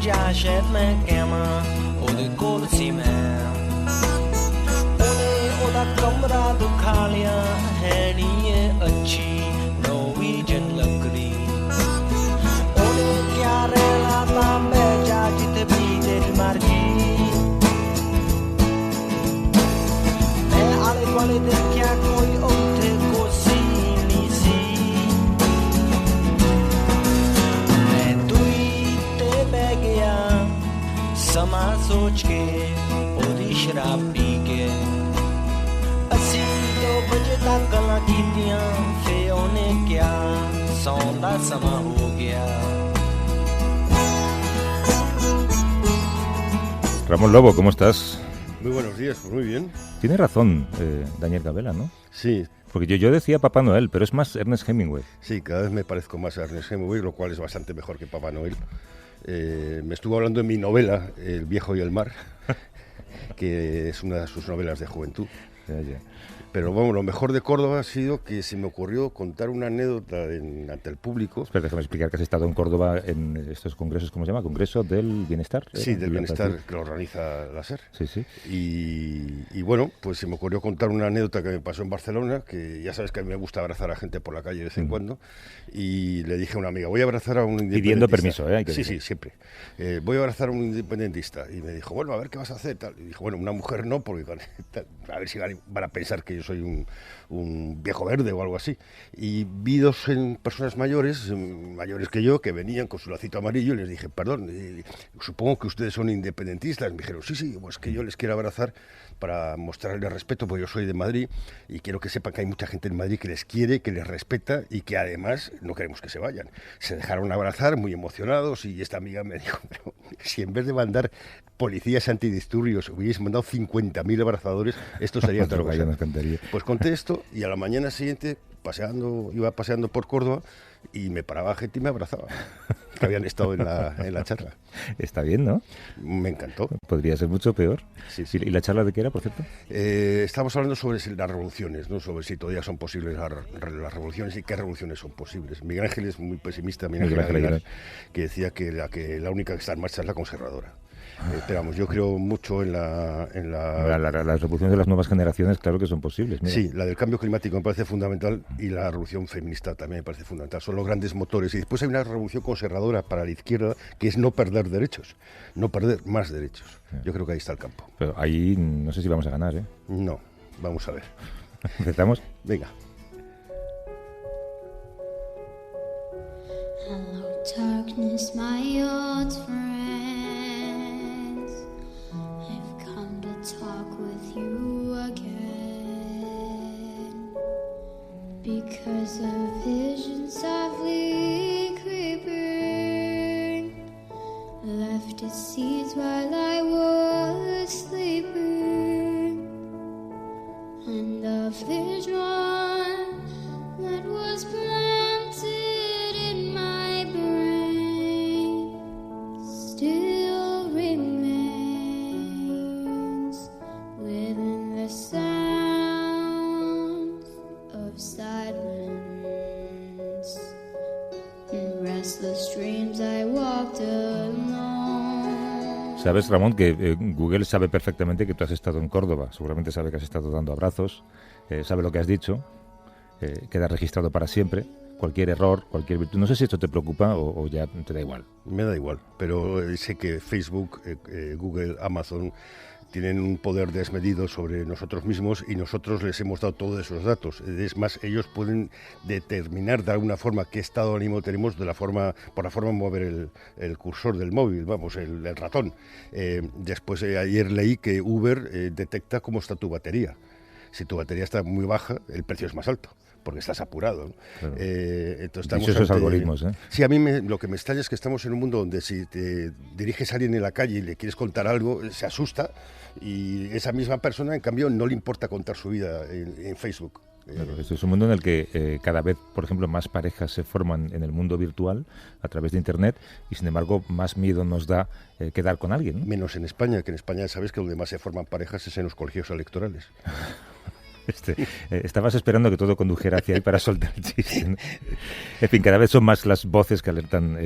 ਜਾ ਸ਼ਾਇਦ ਮੈਂ ਕਹਾਂ ਉਹਦੇ ਕੋਲ ਸੀ ਮੈਂ ਉਹਨੇ ਉਹਦਾ ਕਮਰਾ ਦਿਖਾ ਲਿਆ ਹੈ ਨੀ ਇਹ ਅੱਛੀ ਨੋਰਵੀਜਨ ਲੱਕੜੀ ਉਹਨੇ ਕਿਆ ਰਹਿਣਾ ਤਾਂ ਬਹਿ ਜਾ ਜਿੱਥੇ ਵੀ ਤੇਰੀ ਮਰਜ਼ੀ ਮੈਂ ਆਲੇ ਦੁਆਲੇ ਦੇਖਿਆ ਕੋਈ ਉੱਥੇ ਕੁਰਸੀ ਨਹੀਂ ਸੀ ਮੈਂ ਦੂਈ ਤੇ ਬਹਿ ਗਿਆ ਸਮਾਂ ਸੋਚ ਕੇ ਉਹਦੀ ਸ਼ਰਾਬ ਪੀ ਕੇ ਅਸੀਂ 2 ਵਜੇ ਤੱਕ ਗੱਲਾਂ ਕੀਤੀਆਂ ਫੇ ਉਹਨੇ ਕਿਹਾ ਸੌਣ ਦਾ ਸਮਾਂ ਹੋ ਗਿਆ Ramón Lobo, ¿cómo estás? Muy buenos días, pues muy bien. Tienes razón, Daniel Gabela, ¿no? Sí. Porque yo decía Papá Noel, pero es más Ernest Hemingway. Sí, cada vez me parezco más a Ernest Hemingway, lo cual es bastante mejor que Papá Noel. Me estuvo hablando en mi novela, El viejo y el mar, que es una de sus novelas de juventud. Ya. Pero bueno, lo mejor de Córdoba ha sido que se me ocurrió contar una anécdota ante el público. Espera, déjame explicar que has estado en Córdoba en estos congresos, ¿cómo se llama? ¿Congreso del Bienestar? Sí, del Bienestar, que lo organiza la SER. Sí. Y bueno, pues se me ocurrió contar una anécdota que me pasó en Barcelona, que ya sabes que a mí me gusta abrazar a gente por la calle de vez en cuando, y le dije a una amiga, voy a abrazar a un independentista. Pidiendo permiso, ¿eh? Sí, siempre. Voy a abrazar a un independentista. Y me dijo, bueno, a ver qué vas a hacer. Tal. Y dijo, bueno, una mujer no, porque a ver si van a pensar que yo soy un viejo verde o algo así. Y vi 2 personas mayores que yo, que venían con su lacito amarillo, y les dije, perdón, supongo que ustedes son independentistas. Me dijeron, sí, pues que yo les quiero abrazar para mostrarles respeto, porque yo soy de Madrid y quiero que sepan que hay mucha gente en Madrid que les quiere, que les respeta y que además no queremos que se vayan. Se dejaron abrazar muy emocionados y esta amiga me dijo, pero si en vez de mandar policías antidisturbios hubierais mandado 50.000 abrazadadores, esto sería otra cosa. Pues conté esto y a la mañana siguiente iba paseando por Córdoba y me paraba gente y me abrazaba, que habían estado en la charla. Está bien, ¿no? Me encantó. Podría ser mucho peor. Sí. ¿Y la charla de qué era, por cierto? Estamos hablando sobre las revoluciones, ¿no? Sobre si todavía son posibles las revoluciones y qué revoluciones son posibles. Miguel Ángel es muy pesimista, Miguel Ángel, que decía que la única que está en marcha es la conservadora. Pero vamos, yo creo mucho en las revoluciones de las nuevas generaciones, claro que son posibles. Mira. Sí, la del cambio climático me parece fundamental y la revolución feminista también me parece fundamental. Son los grandes motores. Y después hay una revolución conservadora para la izquierda que es no perder derechos, no perder más derechos. Yo creo que ahí está el campo. Pero ahí no sé si vamos a ganar, ¿eh? No, vamos a ver. ¿Empezamos? Venga. Hello, darkness, my old friend. Talk with you again because a vision softly creeping left its seeds while I was sleeping, and the vision that was planted in my brain still remains within the sound of silence. In restless dreams I walked alone. Sabes, Ramón, que Google sabe perfectamente que tú has estado en Córdoba. Seguramente sabe que has estado dando abrazos, sabe lo que has dicho, queda registrado para siempre. Cualquier error, cualquier virtud. No sé si esto te preocupa o ya te da igual. Me da igual, pero sé que Facebook, Google, Amazon tienen un poder desmedido sobre nosotros mismos y nosotros les hemos dado todos esos datos. Es más, ellos pueden determinar de alguna forma qué estado de ánimo tenemos por la forma de mover el cursor del móvil, vamos, el ratón. Después, ayer leí que Uber detecta cómo está tu batería. Si tu batería está muy baja, el precio es más alto, porque estás apurado, ¿no? Claro. Entonces estamos esos algoritmos, ¿eh? Sí, a mí lo que me extraña es que estamos en un mundo donde si te diriges a alguien en la calle y le quieres contar algo, se asusta, y esa misma persona, en cambio, no le importa contar su vida en Facebook. Claro, esto es un mundo en el que cada vez, por ejemplo, más parejas se forman en el mundo virtual a través de Internet y, sin embargo, más miedo nos da quedar con alguien, ¿no? Menos en España, que en España sabes que donde más se forman parejas es en los colegios electorales. Estabas esperando que todo condujera hacia ahí para soltar el chiste, ¿no? En fin, cada vez son más las voces que alertan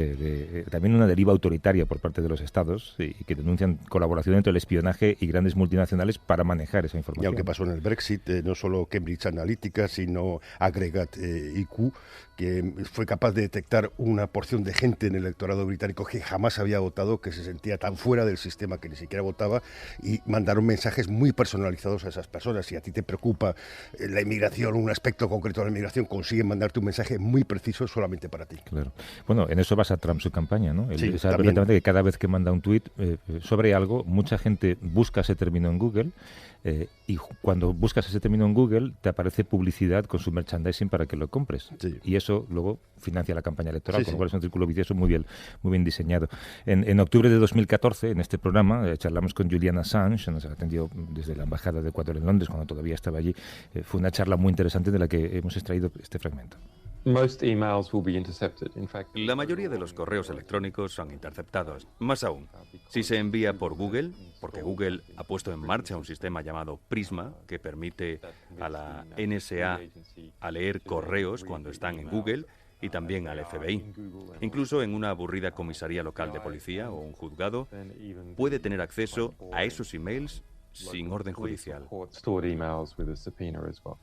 también una deriva autoritaria por parte de los estados y que denuncian colaboración entre el espionaje y grandes multinacionales para manejar esa información. Y aunque pasó en el Brexit, no solo Cambridge Analytica, sino Aggregate IQ, que fue capaz de detectar una porción de gente en el electorado británico que jamás había votado, que se sentía tan fuera del sistema que ni siquiera votaba, y mandaron mensajes muy personalizados a esas personas. Si a ti te preocupa la inmigración, un aspecto concreto de la inmigración, consiguen mandarte un mensaje muy preciso solamente para ti. Claro. Bueno, en eso basa Trump su campaña, ¿no? Sí, Él sabe perfectamente que cada vez que manda un tuit sobre algo, mucha gente busca ese término en Google y cuando buscas ese término en Google te aparece publicidad con su merchandising para que lo compres. Sí. Y eso luego financia la campaña electoral, Sí, con sí. lo cual es un círculo vicioso muy bien diseñado. En octubre de 2014, en este programa, charlamos con Julian Assange, nos atendió desde la Embajada de Ecuador en Londres, cuando todavía estaba allí. Fue una charla muy interesante de la que hemos extraído este fragmento. Most emails will be intercepted. In fact, La mayoría de los correos electrónicos son interceptados. Más aún, si se envía por Google, porque Google ha puesto en marcha un sistema llamado Prisma que permite a la NSA a leer correos cuando están en Google y también al FBI. Incluso en una aburrida comisaría local de policía o un juzgado puede tener acceso a esos emails sin orden judicial. stored emails with a subpoena as well.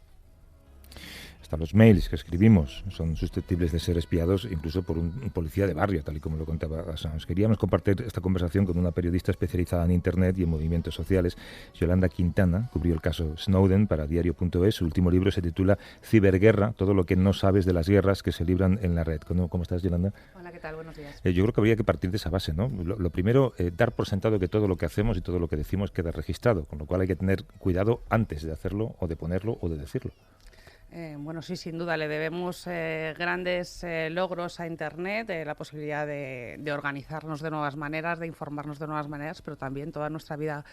Hasta los mails que escribimos son susceptibles de ser espiados incluso por un policía de barrio, tal y como lo contaba Assange. Queríamos compartir esta conversación con una periodista especializada en Internet y en movimientos sociales. Yolanda Quintana cubrió el caso Snowden para Diario.es. Su último libro se titula Ciberguerra, todo lo que no sabes de las guerras que se libran en la red. ¿Cómo estás, Yolanda? Hola, ¿qué tal? Buenos días. Yo creo que habría que partir de esa base, ¿no? Lo primero, dar por sentado que todo lo que hacemos y todo lo que decimos queda registrado, con lo cual hay que tener cuidado antes de hacerlo o de ponerlo o de decirlo. Bueno, sí, sin duda, le debemos grandes logros a Internet, la posibilidad de organizarnos de nuevas maneras, de informarnos de nuevas maneras, pero también toda nuestra vida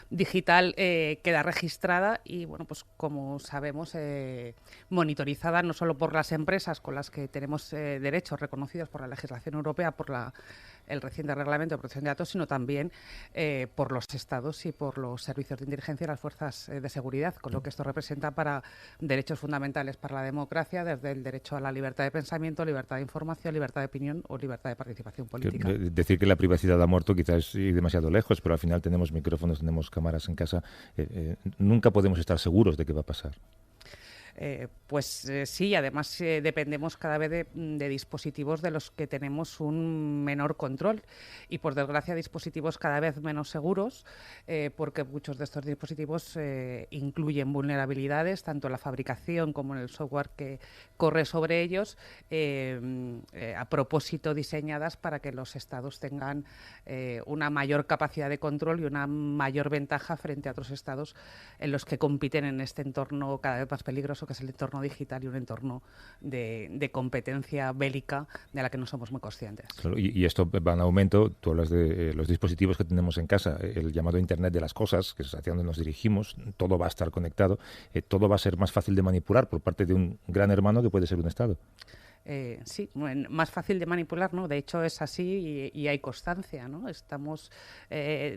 digital queda registrada y, bueno, pues como sabemos, monitorizada no solo por las empresas con las que tenemos derechos reconocidos por la legislación europea, por el reciente reglamento de protección de datos, sino también por los estados y por los servicios de inteligencia y las fuerzas de seguridad, con lo que esto representa para derechos fundamentales para la democracia, desde el derecho a la libertad de pensamiento, libertad de información, libertad de opinión o libertad de participación política. Decir que la privacidad ha muerto quizás es ir demasiado lejos, pero al final tenemos micrófonos, tenemos cámaras en casa. Nunca podemos estar seguros de qué va a pasar. Sí, además dependemos cada vez de dispositivos de los que tenemos un menor control y, por desgracia, dispositivos cada vez menos seguros, porque muchos de estos dispositivos incluyen vulnerabilidades, tanto en la fabricación como en el software que corre sobre ellos, a propósito diseñadas para que los estados tengan una mayor capacidad de control y una mayor ventaja frente a otros estados en los que compiten en este entorno cada vez más peligroso, que es el entorno digital y un entorno de competencia bélica de la que no somos muy conscientes. Claro, y esto va en aumento. Tú hablas de los dispositivos que tenemos en casa, el llamado Internet de las cosas, que es hacia donde nos dirigimos. Todo va a estar conectado, todo va a ser más fácil de manipular por parte de un gran hermano que puede ser un Estado. Sí, más fácil de manipular, ¿no? De hecho es así y hay constancia, ¿no? Estamos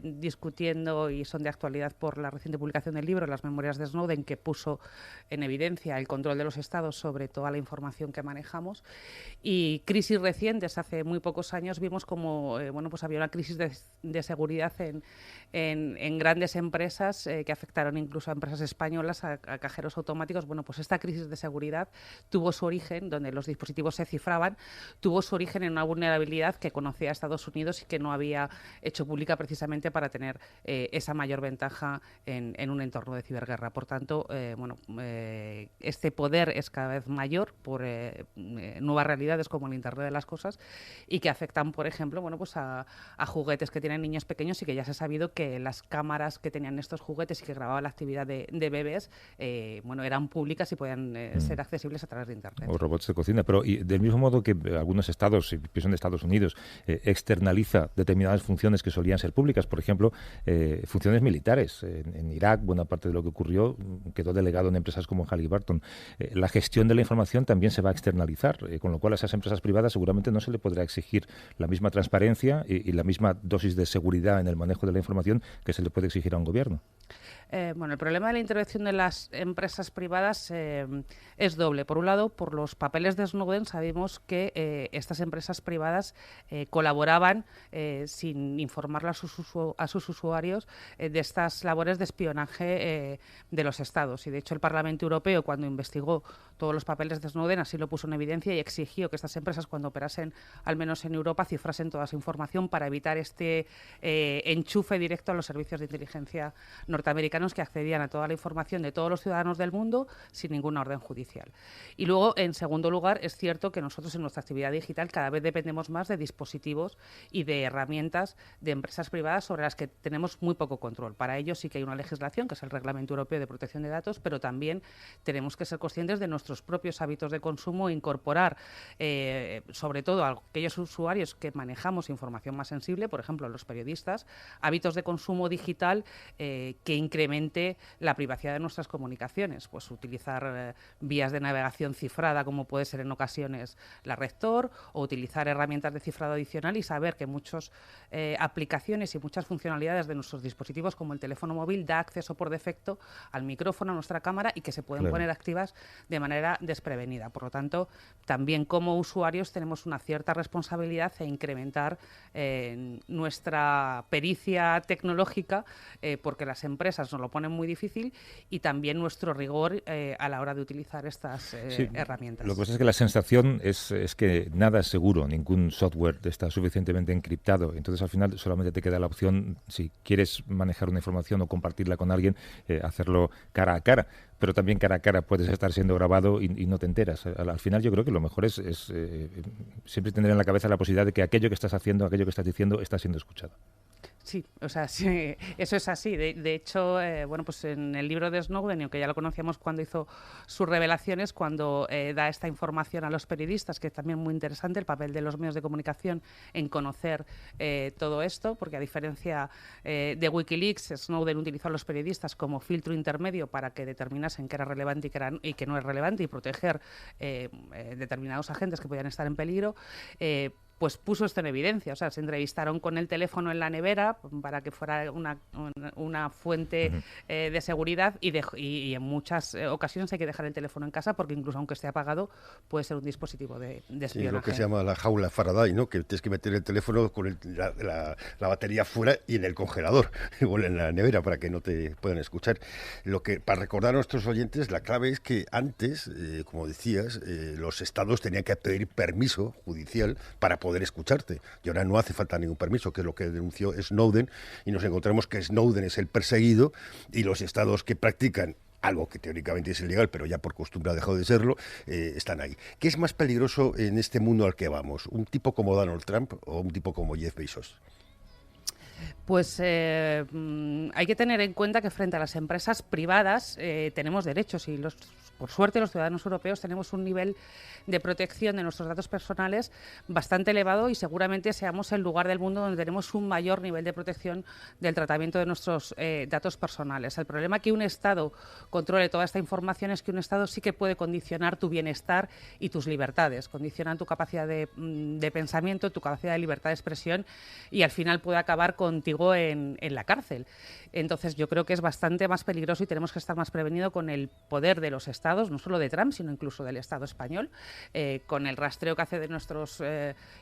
discutiendo, y son de actualidad por la reciente publicación del libro, las memorias de Snowden, que puso en evidencia el control de los estados sobre toda la información que manejamos, y crisis recientes, hace muy pocos años vimos como pues había una crisis de seguridad en grandes empresas que afectaron incluso a empresas españolas, a cajeros automáticos. Bueno, pues esta crisis de seguridad tuvo su origen, donde los dispositivos se cifraban, tuvo su origen en una vulnerabilidad que conocía Estados Unidos y que no había hecho pública precisamente para tener esa mayor ventaja en un entorno de ciberguerra. Por tanto, este poder es cada vez mayor por nuevas realidades como el Internet de las cosas, y que afectan, por ejemplo, pues a juguetes que tienen niños pequeños, y que ya se ha sabido que las cámaras que tenían estos juguetes y que grababan la actividad de bebés eran públicas y podían ser accesibles a través de Internet. O robots de cocina, pero y del mismo modo que algunos estados, y pienso en Estados Unidos, externaliza determinadas funciones que solían ser públicas, por ejemplo, funciones militares. En Irak, buena parte de lo que ocurrió quedó delegado en empresas como Halliburton. La gestión de la información también se va a externalizar, con lo cual a esas empresas privadas seguramente no se le podrá exigir la misma transparencia y la misma dosis de seguridad en el manejo de la información que se le puede exigir a un gobierno. Bueno, el problema de la intervención de las empresas privadas es doble. Por un lado, por los papeles de Snowden sabemos que estas empresas privadas colaboraban sin informarle a sus usuarios de estas labores de espionaje de los estados. Y de hecho el Parlamento Europeo, cuando investigó todos los papeles de Snowden, así lo puso en evidencia y exigió que estas empresas, cuando operasen al menos en Europa, cifrasen toda esa información para evitar este enchufe directo a los servicios de inteligencia norteamericanos que accedían a toda la información de todos los ciudadanos del mundo sin ninguna orden judicial. Y luego, en segundo lugar, es cierto que nosotros en nuestra actividad digital cada vez dependemos más de dispositivos y de herramientas de empresas privadas sobre las que tenemos muy poco control. Para ello sí que hay una legislación, que es el Reglamento Europeo de Protección de Datos, pero también tenemos que ser conscientes de nuestros propios hábitos de consumo e incorporar, sobre todo a aquellos usuarios que manejamos información más sensible, por ejemplo, los periodistas, hábitos de consumo digital que incrementen la privacidad de nuestras comunicaciones. Pues utilizar vías de navegación cifrada, como puede ser en ocasiones la Red Tor, o utilizar herramientas de cifrado adicional y saber que muchas aplicaciones y muchas funcionalidades de nuestros dispositivos, como el teléfono móvil, da acceso por defecto al micrófono, a nuestra cámara, y que se pueden poner activas de manera desprevenida. Por lo tanto, también como usuarios tenemos una cierta responsabilidad e incrementar nuestra pericia tecnológica, porque las empresas nos lo ponen muy difícil, y también nuestro rigor a la hora de utilizar estas herramientas. Lo que pasa es que la sensación es que nada es seguro, ningún software está suficientemente encriptado. Entonces, al final, solamente te queda la opción, si quieres manejar una información o compartirla con alguien, hacerlo cara a cara. Pero también cara a cara puedes estar siendo grabado y no te enteras. Al final yo creo que lo mejor es siempre tener en la cabeza la posibilidad de que aquello que estás haciendo, aquello que estás diciendo, está siendo escuchado. Sí, o sea, sí, eso es así. De hecho, bueno, pues en el libro de Snowden, aunque ya lo conocíamos cuando hizo sus revelaciones, cuando da esta información a los periodistas, que es también muy interesante el papel de los medios de comunicación en conocer todo esto, porque a diferencia de Wikileaks, Snowden utilizó a los periodistas como filtro intermedio para que determinasen qué era relevante y qué no es relevante, y proteger determinados agentes que podían estar en peligro. Pues puso esto en evidencia. O sea, se entrevistaron con el teléfono en la nevera para que fuera una fuente de seguridad, y en muchas ocasiones hay que dejar el teléfono en casa, porque incluso aunque esté apagado puede ser un dispositivo de espionaje. Sí, lo que se llama la jaula Faraday, ¿no? Que tienes que meter el teléfono con la batería fuera y en el congelador, igual en la nevera, para que no te puedan escuchar. Para recordar a nuestros oyentes, la clave es que antes, como decías, los estados tenían que pedir permiso judicial para poder escucharte, y ahora no hace falta ningún permiso, que es lo que denunció Snowden, y nos encontramos que Snowden es el perseguido y los estados que practican algo que teóricamente es ilegal, pero ya por costumbre ha dejado de serlo, están ahí. ¿Qué es más peligroso en este mundo al que vamos? ¿Un tipo como Donald Trump o un tipo como Jeff Bezos? Pues hay que tener en cuenta que frente a las empresas privadas tenemos derechos, y por suerte los ciudadanos europeos tenemos un nivel de protección de nuestros datos personales bastante elevado, y seguramente seamos el lugar del mundo donde tenemos un mayor nivel de protección del tratamiento de nuestros datos personales. El problema que un Estado controle toda esta información es que un Estado sí que puede condicionar tu bienestar y tus libertades, condicionan tu capacidad de pensamiento, tu capacidad de libertad de expresión, y al final puede acabar contigo en la cárcel. Entonces yo creo que es bastante más peligroso, y tenemos que estar más prevenidos con el poder de los Estados, no solo de Trump, sino incluso del Estado español, con el rastreo que hace de nuestras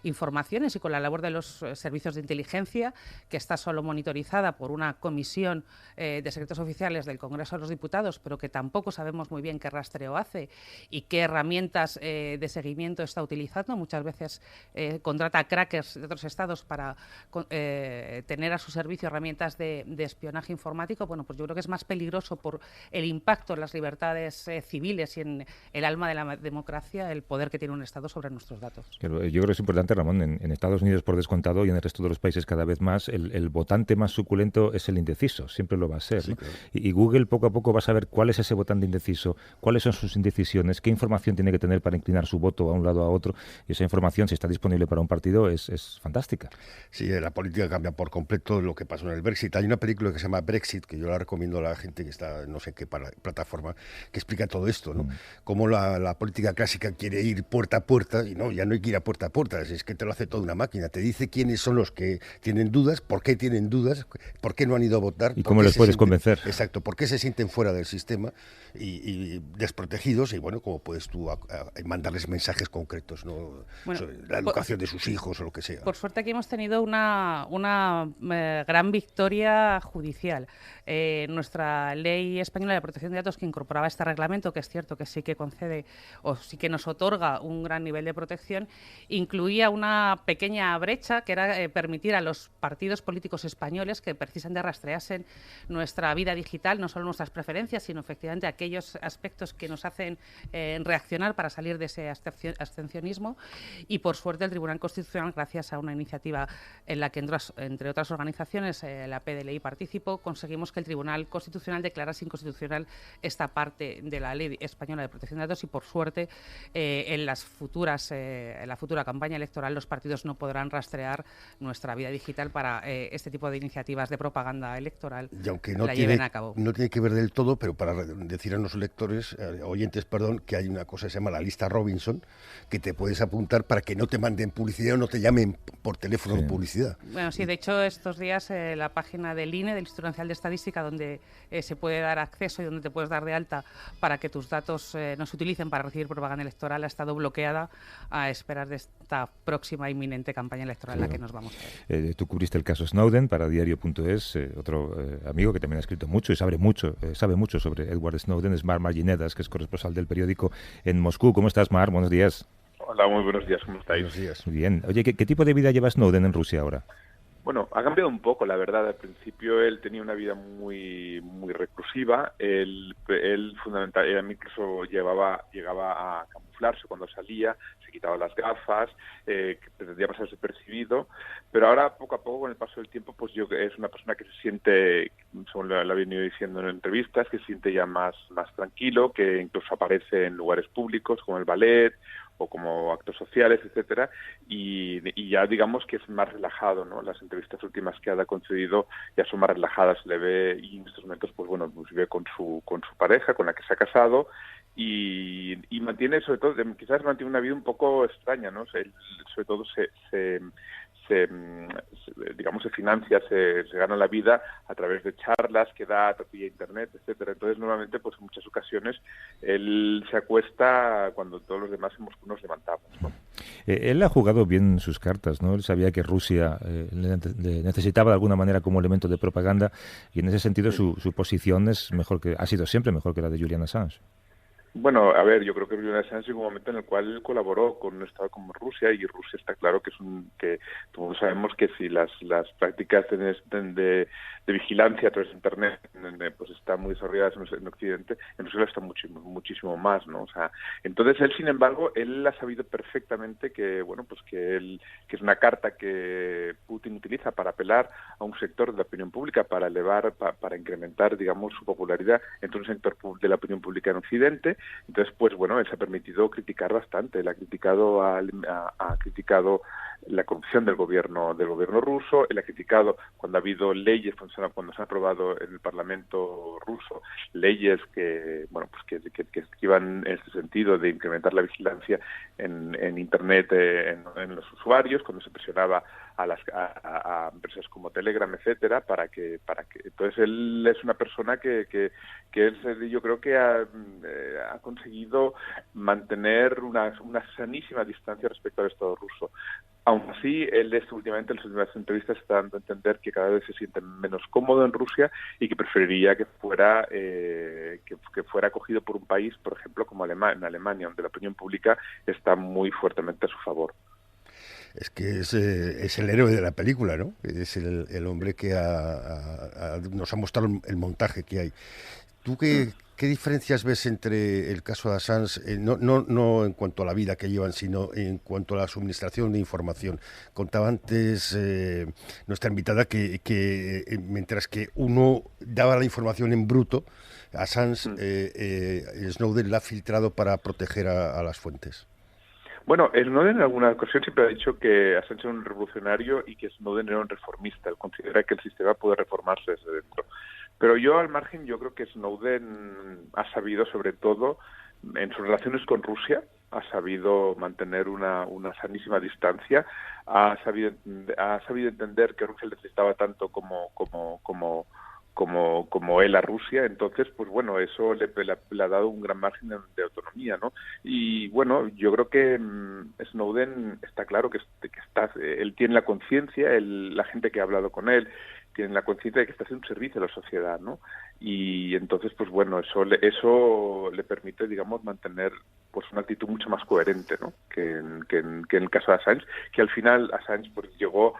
informaciones, y con la labor de los servicios de inteligencia, que está solo monitorizada por una comisión de secretos oficiales del Congreso de los Diputados, pero que tampoco sabemos muy bien qué rastreo hace y qué herramientas de seguimiento está utilizando. Muchas veces contrata crackers de otros estados para tener a su servicio herramientas de espionaje informático. Bueno, pues yo creo que es más peligroso por el impacto en las libertades civiles y en el alma de la democracia el poder que tiene un Estado sobre nuestros datos. Pero yo creo que es importante, Ramón, en Estados Unidos por descontado, y en el resto de los países cada vez más, el votante más suculento es el indeciso, siempre lo va a ser, ¿no? Sí, claro. Y Google poco a poco va a saber cuál es ese votante indeciso, cuáles son sus indecisiones, qué información tiene que tener para inclinar su voto a un lado o a otro, y esa información, si está disponible para un partido, es fantástica. Sí, la política cambia por completo. todo lo que pasó en el Brexit. Hay una película que se llama Brexit, que yo la recomiendo a la gente que está no sé qué plataforma, que explica todo esto, ¿no? Cómo la política clásica quiere ir puerta a puerta, y no, ya no hay que ir a puerta a puerta, es que te lo hace toda una máquina. Te dice quiénes son los que tienen dudas, por qué tienen dudas, por qué no han ido a votar. Y cómo les puedes convencer. Exacto, por qué se sienten fuera del sistema y desprotegidos, y bueno, cómo puedes tú mandarles mensajes concretos, ¿no? Sobre la educación de sus hijos o lo que sea. Por suerte aquí hemos tenido una gran victoria judicial. Nuestra ley española de protección de datos, que incorporaba este reglamento, que es cierto que sí que concede o sí que nos otorga un gran nivel de protección, incluía una pequeña brecha que era permitir a los partidos políticos españoles que precisamente rastreasen nuestra vida digital, no solo nuestras preferencias, sino efectivamente aquellos aspectos que nos hacen reaccionar para salir de ese abstencionismo. Y por suerte el Tribunal Constitucional, gracias a una iniciativa en la que entre otras organizaciones la PDLI participó, conseguimos que el Tribunal Constitucional declarase inconstitucional esta parte de la Ley Española de Protección de Datos, y por suerte en la futura campaña electoral los partidos no podrán rastrear nuestra vida digital para este tipo de iniciativas de propaganda electoral. Y aunque no lleven a cabo. No tiene que ver del todo, pero para decir a los lectores, oyentes, que hay una cosa que se llama la lista Robinson, que te puedes apuntar para que no te manden publicidad o no te llamen por teléfono en publicidad. Bueno, sí, de hecho estos días la página del INE, del Instituto Nacional de Estadística, donde se puede dar acceso y donde te puedes dar de alta para que tus datos no se utilicen para recibir propaganda electoral, ha estado bloqueada a esperar de esta próxima inminente campaña electoral en la que nos vamos a ver. Tú cubriste el caso Snowden para diario.es, otro amigo que también ha escrito mucho y sabe mucho sobre Edward Snowden es Mar Marginedas, que es corresponsal del periódico en Moscú. ¿Cómo estás, Mar? Buenos días. Hola, muy buenos días, ¿cómo estáis? Buenos días. Muy bien. Oye, ¿qué tipo de vida lleva Snowden en Rusia ahora? Bueno, ha cambiado un poco, la verdad. Al principio él tenía una vida muy reclusiva. Él incluso llegaba a camuflarse cuando salía, se quitaba las gafas, que pretendía pasar desapercibido. Pero ahora, poco a poco, con el paso del tiempo, pues es una persona que se siente, según lo ha venido diciendo en entrevistas, que se siente ya más tranquilo, que incluso aparece en lugares públicos como el ballet o como actos sociales, etcétera, y ya digamos que es más relajado, ¿no? Las entrevistas últimas que ha concedido ya son más relajadas, le ve, y en estos momentos pues bueno, pues vive con su pareja, con la que se ha casado, y mantiene, sobre todo, quizás mantiene una vida un poco extraña, ¿no? Él, sobre todo digamos, se financia, se gana la vida a través de charlas que da vía internet, etcétera. Entonces, normalmente, pues en muchas ocasiones, él se acuesta cuando todos los demás nos levantamos, ¿no? Él ha jugado bien sus cartas, ¿no? Él sabía que Rusia le necesitaba de alguna manera como elemento de propaganda, y en ese sentido su posición ha sido siempre mejor que la de Julian Assange. Bueno, a ver, yo creo que Julian Assange llegó un momento en el cual él colaboró con un Estado como Rusia, y Rusia está claro que que todos sabemos que si las prácticas de vigilancia a través de Internet pues están muy desarrolladas en Occidente, en Rusia está muchísimo más, ¿no? O sea, entonces él, sin embargo, él ha sabido perfectamente que, bueno, pues que es una carta que Putin utiliza para apelar a un sector de la opinión pública, para incrementar, digamos, su popularidad entre un sector de la opinión pública en Occidente. Entonces, pues bueno, él se ha permitido criticar bastante. Él ha criticado la corrupción del gobierno ruso. Él ha criticado cuando ha habido leyes, cuando se ha aprobado en el Parlamento ruso leyes que, bueno, pues que iban en este sentido de incrementar la vigilancia en Internet en los usuarios, cuando se presionaba a empresas como Telegram, etcétera, para que entonces él es una persona que yo creo que ha conseguido mantener una sanísima distancia respecto al Estado ruso. Aún así, él últimamente en las últimas entrevistas está dando a entender que cada vez se siente menos cómodo en Rusia y que preferiría que fuera acogido por un país, por ejemplo, como Alemania, donde la opinión pública está muy fuertemente a su favor. Es que es el héroe de la película, ¿no? Es el hombre que nos ha mostrado el montaje que hay. ¿Tú qué diferencias ves entre el caso de Assange, no en cuanto a la vida que llevan, sino en cuanto a la suministración de información? Contaba antes nuestra invitada que mientras que uno daba la información en bruto, Assange, Snowden la ha filtrado para proteger a las fuentes. Bueno, Snowden en alguna ocasión siempre ha dicho que Assange era un revolucionario y que Snowden era un reformista. Él considera que el sistema puede reformarse desde dentro. Pero yo, al margen, yo creo que Snowden ha sabido, sobre todo, en sus relaciones con Rusia, ha sabido mantener una sanísima distancia, ha sabido entender que Rusia le necesitaba tanto como él a Rusia. Entonces, pues bueno, eso le ha dado un gran margen de autonomía, ¿no? Y bueno, yo creo que Snowden está claro que él tiene la conciencia, la gente que ha hablado con él tiene la conciencia de que está haciendo un servicio a la sociedad, ¿no? Y entonces, pues bueno, eso le permite, digamos, mantener pues una actitud mucho más coherente, ¿no? que en el caso de Assange, que al final Assange pues llegó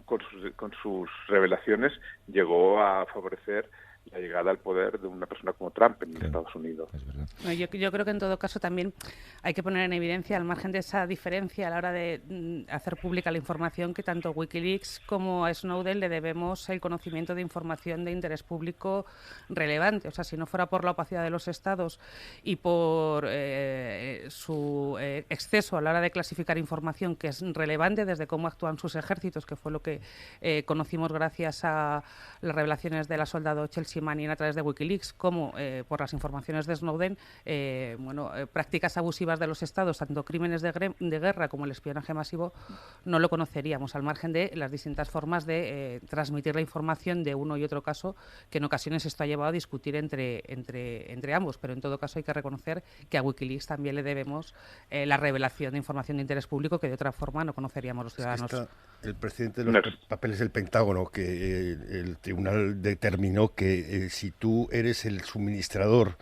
con sus revelaciones llegó a favorecer la llegada al poder de una persona como Trump en Estados Unidos. Es verdad. Yo creo que en todo caso también hay que poner en evidencia, al margen de esa diferencia a la hora de hacer pública la información, que tanto a Wikileaks como a Snowden le debemos el conocimiento de información de interés público relevante. O sea, si no fuera por la opacidad de los estados y por su exceso a la hora de clasificar información que es relevante, desde cómo actúan sus ejércitos, que fue lo que conocimos gracias a las revelaciones de la soldado Chelsea Manning a través de Wikileaks, como por las informaciones de Snowden, prácticas abusivas de los estados, tanto crímenes de guerra como el espionaje masivo, no lo conoceríamos, al margen de las distintas formas de transmitir la información de uno y otro caso, que en ocasiones esto ha llevado a discutir entre ambos, pero en todo caso hay que reconocer que a Wikileaks también le debemos la revelación de información de interés público que de otra forma no conoceríamos los ciudadanos. El presidente de los papeles del Pentágono, que el tribunal determinó que si tú eres el suministrador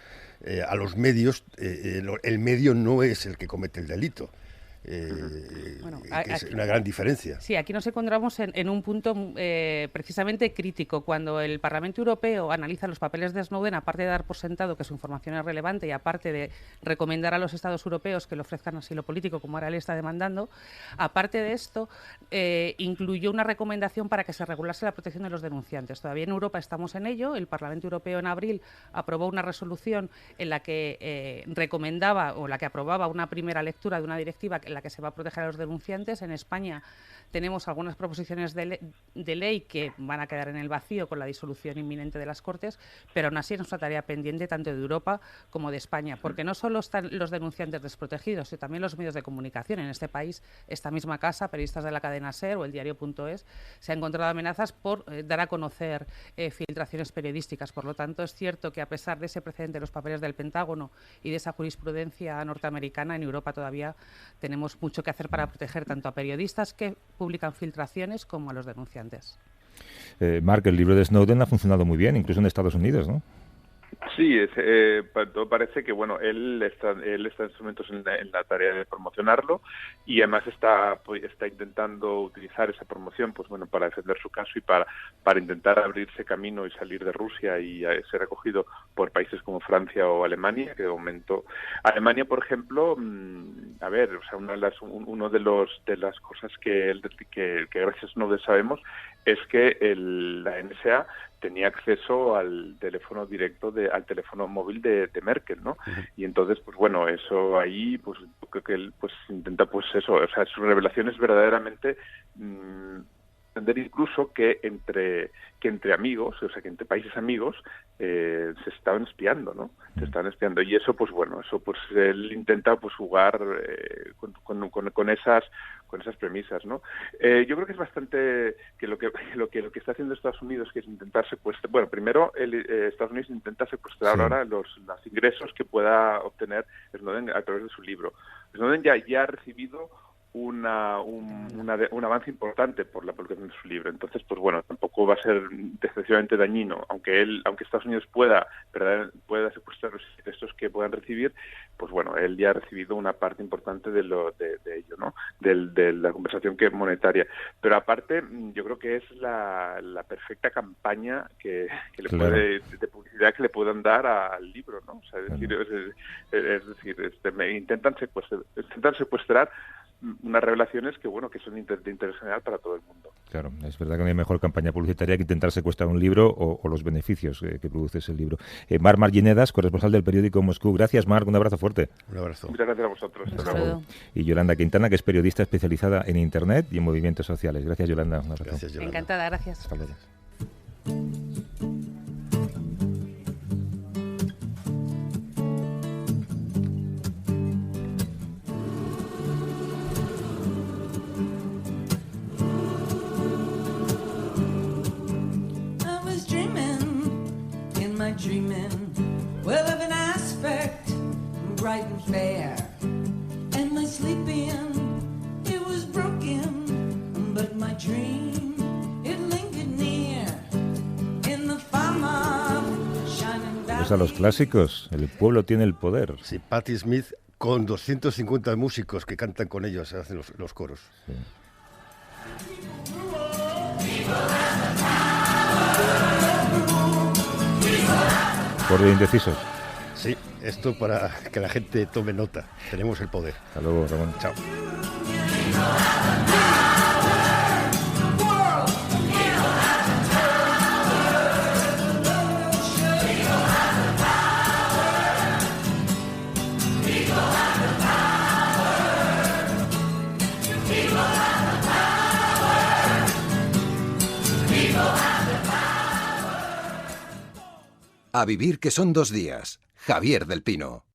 a los medios, el medio no es el que comete el delito. Que es una gran diferencia. Sí, aquí nos encontramos en un punto precisamente crítico. Cuando el Parlamento Europeo analiza los papeles de Snowden, aparte de dar por sentado que su información es relevante y aparte de recomendar a los Estados europeos que le ofrezcan asilo político, como ahora él está demandando, aparte de esto, incluyó una recomendación para que se regulase la protección de los denunciantes. Todavía en Europa estamos en ello. El Parlamento Europeo en abril aprobó una resolución en la que recomendaba o la que aprobaba una primera lectura de una directiva en la que se va a proteger a los denunciantes. En España tenemos algunas proposiciones de ley que van a quedar en el vacío con la disolución inminente de las Cortes, pero aún así es nuestra tarea pendiente tanto de Europa como de España, porque no solo están los denunciantes desprotegidos, sino también los medios de comunicación. En este país, esta misma casa, periodistas de la cadena SER o el diario.es, se han encontrado amenazas por dar a conocer filtraciones periodísticas. Por lo tanto, es cierto que a pesar de ese precedente de los papeles del Pentágono y de esa jurisprudencia norteamericana, en Europa todavía tenemos mucho que hacer para proteger tanto a periodistas que publican filtraciones como a los denunciantes. Mark, el libro de Snowden ha funcionado muy bien, incluso en Estados Unidos, ¿no? Sí, todo parece que bueno, él está en estos momentos en la tarea de promocionarlo y además está intentando utilizar esa promoción pues bueno para defender su caso y para intentar abrirse camino y salir de Rusia y ser acogido por países como Francia o Alemania, que de momento Alemania, por ejemplo, uno de las cosas que gracias a Snowden sabemos es que la NSA tenía acceso al teléfono directo, al teléfono móvil de Merkel, ¿no? Uh-huh. Y entonces, pues bueno, eso ahí, pues creo que él pues intenta, pues eso, o sea, sus revelaciones verdaderamente entender incluso que entre amigos, o sea, que entre países amigos se estaban espiando, ¿no? Se estaban espiando y eso, pues bueno, eso pues él intenta pues jugar con esas premisas, ¿no? Yo creo que es bastante que lo que está haciendo Estados Unidos, que es intentar secuestrar, bueno, primero Estados Unidos intenta secuestrar ahora los ingresos que pueda obtener Snowden a través de su libro. Snowden ya ha recibido un avance importante por la publicación de su libro. Entonces, pues bueno, tampoco va a ser excesivamente dañino, aunque Estados Unidos pueda secuestrar los ingresos que puedan recibir, pues bueno, él ya ha recibido una parte importante de ello, ¿no? De la conversación que es monetaria. Pero aparte, yo creo que es la perfecta campaña que le puede de publicidad que le puedan dar al libro, ¿no? O sea, intentan secuestrar unas revelaciones que bueno que son de interés general para todo el mundo. Claro, es verdad que no hay mejor campaña publicitaria que intentar secuestrar un libro o los beneficios que produce ese libro. Marc Marginedas, corresponsal del periódico Moscú. Gracias, Marc, un abrazo fuerte. Un abrazo. Muchas gracias a vosotros. Hasta luego. Y Yolanda Quintana, que es periodista especializada en Internet y en movimientos sociales. Gracias, Yolanda. Un abrazo. Gracias, Yolanda. Encantada, gracias. Hasta luego. Dreaming, well, of an aspect bright and fair, and my sleeping, it was broken, but my dream, it lingered near, in the farm of shining valley. Pues a los clásicos, el pueblo tiene el poder. Sí, Patti Smith con 250 músicos que cantan con ellos, hacen los coros. Sí. Por de indecisos. Sí, esto para que la gente tome nota. Tenemos el poder. Hasta luego, Ramón. Chao. A vivir que son 2 días. Javier del Pino.